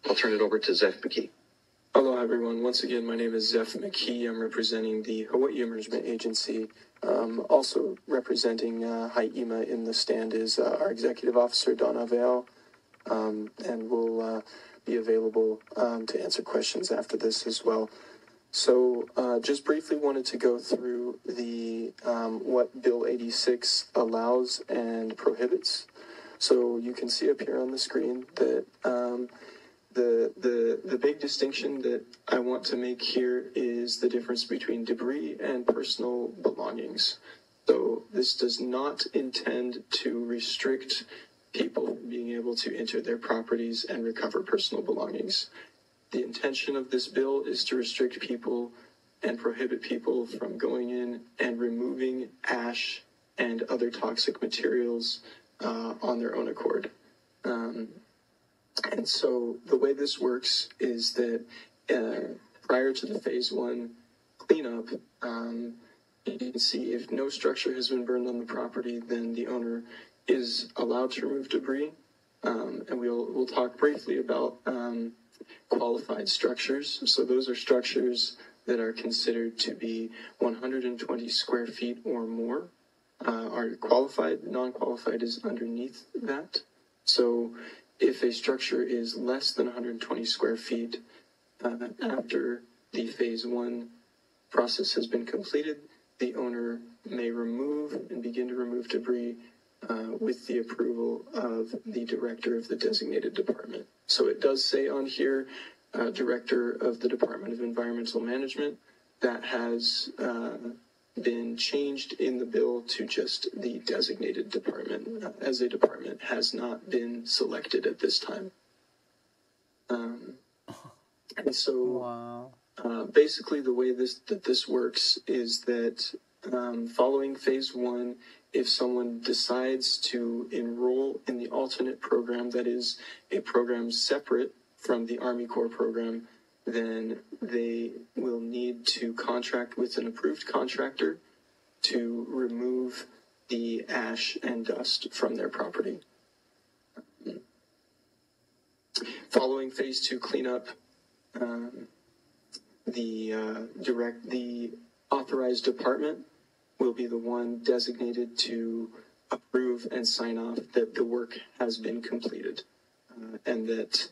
I'll turn it over to Zeph McKee. Hello, everyone. Once again, my name is Zeph McKee. I'm representing the Hawaii Emergent Agency. Also representing HIEMA in the stand is our Executive Officer, Donna Vale, and will be available to answer questions after this as well. So just briefly wanted to go through the what Bill 86 allows and prohibits. So you can see up here on the screen that the big distinction that I want to make here is the difference between debris and personal belongings. So this does not intend to restrict people from being able to enter their properties and recover personal belongings. The intention of this bill is to restrict people and prohibit people from going in and removing ash and other toxic materials on their own accord. And so the way this works is that prior to the phase 1 cleanup, you can see if no structure has been burned on the property, then the owner is allowed to remove debris. And we'll talk briefly about qualified structures. So those are structures that are considered to be 120 square feet or more. Are qualified. Non-qualified is underneath that. So if a structure is less than 120 square feet after the phase 1 process has been completed, the owner may remove and begin to remove debris with the approval of the director of the designated department. So it does say on here, director of the Department of Environmental Management. That has been changed in the bill to just the designated department, as a department has not been selected at this time. And so basically the way this works is that following phase 1, if someone decides to enroll in the alternate program, that is a program separate from the Army Corps program, then they will need to contract with an approved contractor to remove the ash and dust from their property. Following phase 2 cleanup, the authorized department will be the one designated to approve and sign off that the work has been completed, and that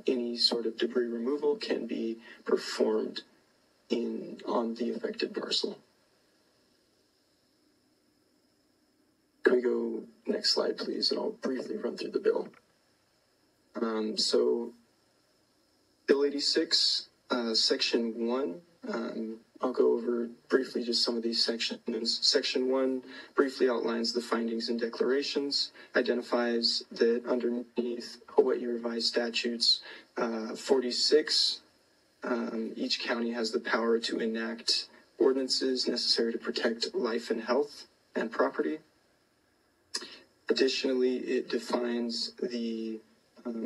any sort of debris removal can be performed on the affected parcel. Can we go next slide, please? And I'll briefly run through the bill. So Bill 86, Section 1, I'll go over briefly just some of these sections. Section 1 briefly outlines the findings and declarations, identifies that underneath Hawaii Revised Statutes 46, each county has the power to enact ordinances necessary to protect life and health and property. Additionally, it defines the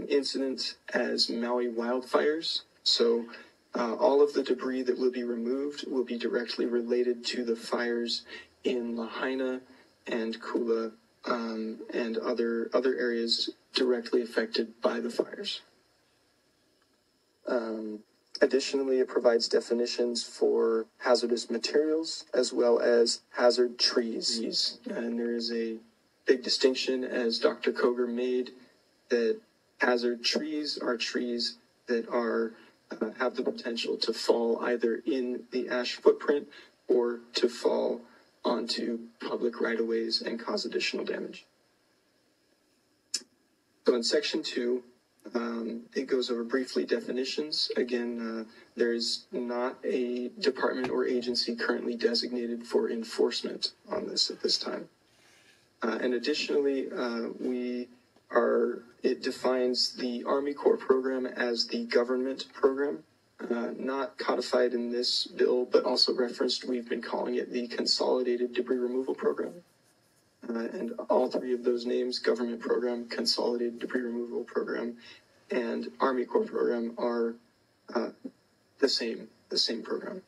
incident as Maui wildfires. So all of the debris that will be removed will be directly related to the fires in Lahaina and Kula and other areas directly affected by the fires. Additionally, it provides definitions for hazardous materials as well as hazard trees. And there is a big distinction, as Dr. Koger made, that hazard trees are trees that have the potential to fall either in the ash footprint or to fall onto public right-of-ways and cause additional damage. So in Section 2, it goes over briefly definitions. Again, there is not a department or agency currently designated for enforcement on this at this time. And additionally, it defines the Army Corps program as the government program, not codified in this bill, but also referenced. We've been calling it the Consolidated Debris Removal Program. And all three of those names, government program, Consolidated Debris Removal Program, and Army Corps program, are the same program.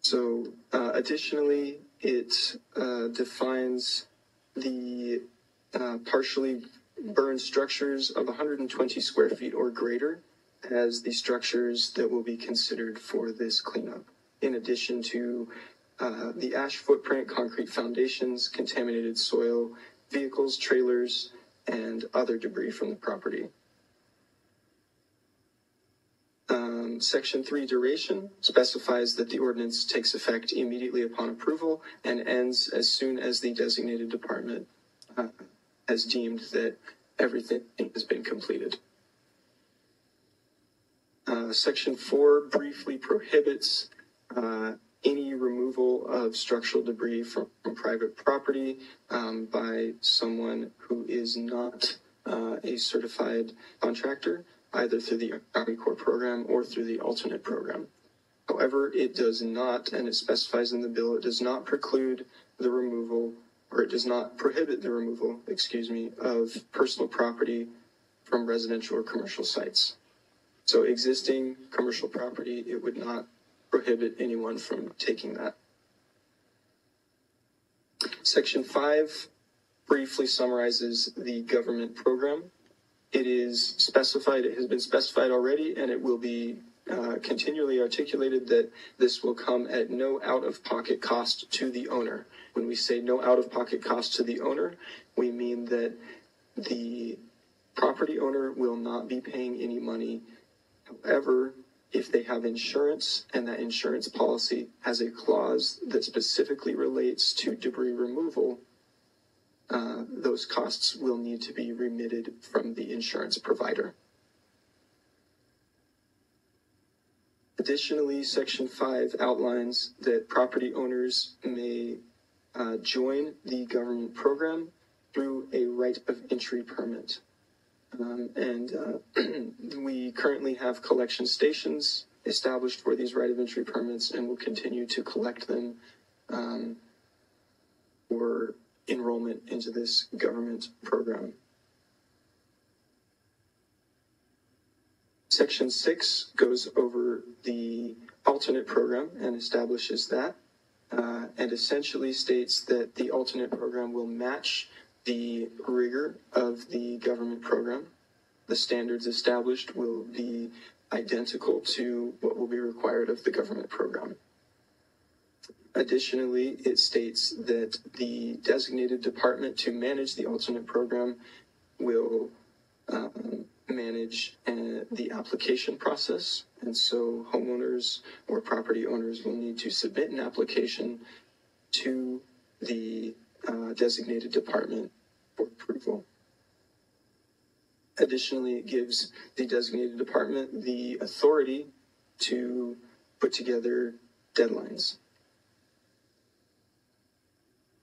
So additionally, it defines the partially burned structures of 120 square feet or greater as the structures that will be considered for this cleanup, in addition to the ash footprint, concrete foundations, contaminated soil, vehicles, trailers, and other debris from the property. Section 3 duration specifies that the ordinance takes effect immediately upon approval and ends as soon as the designated department has deemed that everything has been completed. Section 4 briefly prohibits any removal of structural debris from private property by someone who is not a certified contractor, either through the Army Corps program or through the alternate program. However, it does not, and it specifies in the bill, it does not preclude the removal, or it does not prohibit the removal, of personal property from residential or commercial sites. So existing commercial property, it would not prohibit anyone from taking that. Section 5 briefly summarizes the government program. It is specified, it has been specified already, and it will be continually articulated that this will come at no out-of-pocket cost to the owner. When we say no out-of-pocket cost to the owner, we mean that the property owner will not be paying any money. However, if they have insurance and that insurance policy has a clause that specifically relates to debris removal, those costs will need to be remitted from the insurance provider. Additionally, Section 5 outlines that property owners may join the government program through a right of entry permit. We currently have collection stations established for these right of entry permits, and will continue to collect them for enrollment into this government program. Section 6 goes over the alternate program and establishes that, and essentially states that the alternate program will match the rigor of the government program. The standards established will be identical to what will be required of the government program. Additionally, it states that the designated department to manage the alternate program will manage the application process. And so homeowners or property owners will need to submit an application to the designated department for approval. Additionally, it gives the designated department the authority to put together deadlines.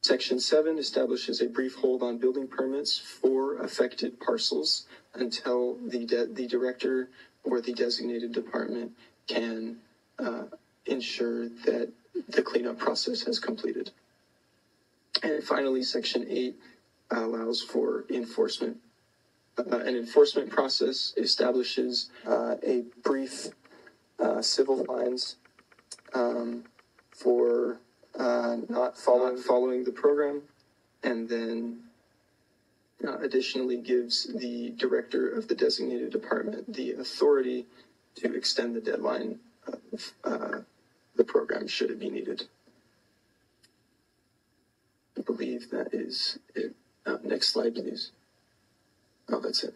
Section 7 establishes a brief hold on building permits for affected parcels until the director or the designated department can ensure that the cleanup process has completed. And finally, Section 8 allows for enforcement. An enforcement process establishes a brief civil fines for not following the program, and then additionally gives the director of the designated department the authority to extend the deadline of the program should it be needed. I believe that is it. Next slide, please. Oh, that's it.